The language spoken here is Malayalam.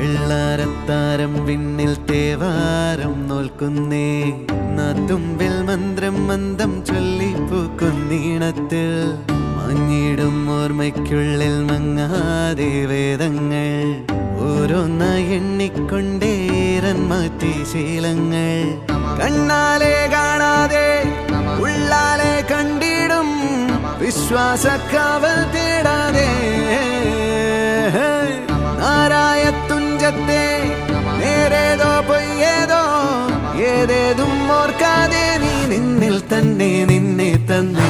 വെള്ളാരത്താരം വിണ്ണിൽ തേവാരം നോൽക്കുന്നേ നാത്തുമ്പിൽ മന്ത്രം മന്ദം ചൊല്ലിപ്പൂക്കുന്നീണത്തിൽ മഞ്ഞിടും ഓർമ്മയ്ക്കുള്ളിൽ മങ്ങാതെ വേദങ്ങൾ ഓരോന്നായി എണ്ണിക്കൊണ്ടേരൻ മാറ്റി ശീലങ്ങൾ കണ്ണാലെ കാണാതെ ഉള്ളാലെ കണ്ടിടും വിശ്വാസക്കാവൽ തേടാതെ നാരായ തുഞ്ചത്തെ നേരേതോ പൊയ്യേതോ ഏതേതും ഓർക്കാതെ നീ നിന്നിൽ തന്നെ നിന്നെ തന്നെ